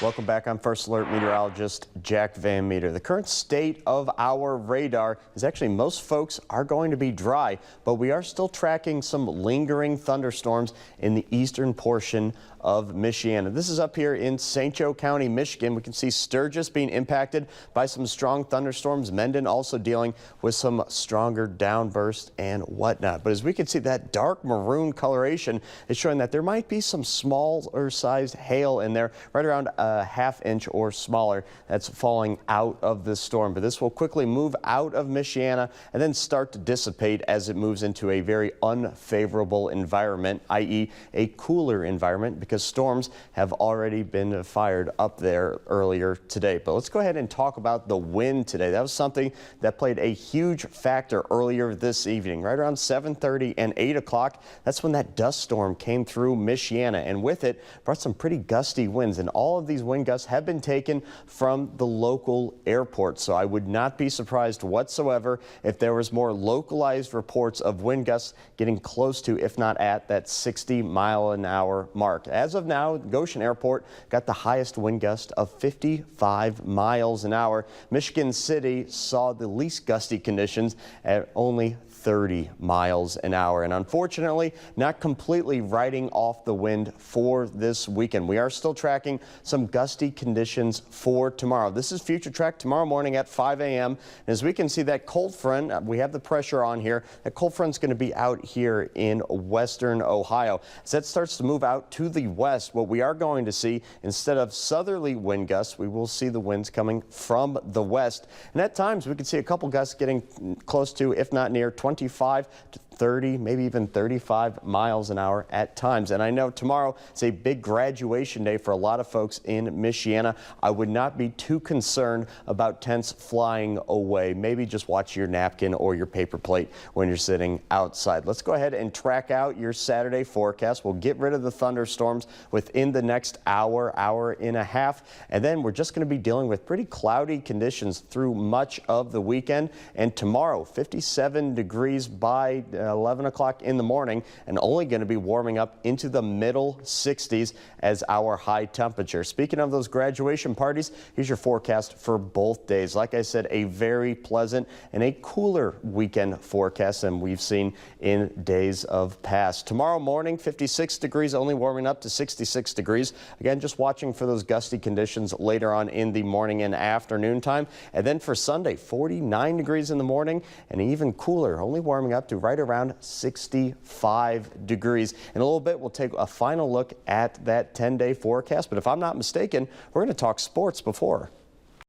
Welcome back. I'm First Alert meteorologist Jack Van Meter. The current state of our radar is actually most folks are going to be dry, but we are still tracking some lingering thunderstorms in the eastern portion of Michiana. This is up here in St. Joe County, Michigan. We can see Sturgis being impacted by some strong thunderstorms. Mendon also dealing with some stronger downbursts and whatnot. But as we can see, that dark maroon coloration is showing that there might be some smaller sized hail in there, right around a ½ inch or smaller, that's falling out of this storm. But this will quickly move out of Michiana and then start to dissipate as it moves into a very unfavorable environment, i.e. a cooler environment, because storms have already been fired up there earlier today. But let's go ahead and talk about the wind today. That was something that played a huge factor earlier this evening, right around 7:30 and 8 o'clock. That's when that dust storm came through Michiana, and with it brought some pretty gusty winds, and all of these wind gusts have been taken from the local airport. So I would not be surprised whatsoever if there was more localized reports of wind gusts getting close to, if not at, that 60-mile-an-hour mark. As of now, Goshen Airport got the highest wind gust of 55 miles an hour. Michigan City saw the least gusty conditions at only 30 miles an hour. And unfortunately, not completely writing off the wind for this weekend. We are still tracking some gusty conditions for tomorrow. This is Future Track tomorrow morning at 5 a.m. And as we can see, that cold front, we have the pressure on here. That cold front's going to be out here in western Ohio. As that starts to move out to the west, what we are going to see, instead of southerly wind gusts, we will see the winds coming from the west. And at times, we can see a couple gusts getting close to, if not near, 25 to 30, maybe even 35 miles an hour at times. And I know tomorrow is a big graduation day for a lot of folks in Michiana. I would not be too concerned about tents flying away. Maybe just watch your napkin or your paper plate when you're sitting outside. Let's go ahead and track out your Saturday forecast. We'll get rid of the thunderstorms within the next hour, hour and a half. And then we're just going to be dealing with pretty cloudy conditions through much of the weekend. And tomorrow, 57 degrees by 11 o'clock in the morning, and only going to be warming up into the middle 60s as our high temperature. Speaking of those graduation parties, here's your forecast for both days. Like I said, a very pleasant and a cooler weekend forecast than we've seen in days of past. Tomorrow morning, 56 degrees, only warming up to 66 degrees. Again, just watching for those gusty conditions later on in the morning and afternoon time. And then for Sunday, 49 degrees in the morning and even cooler, only warming up to right around 65 degrees. In a little bit, we'll take a final look at that 10-day forecast. But if I'm not mistaken, we're going to talk sports before.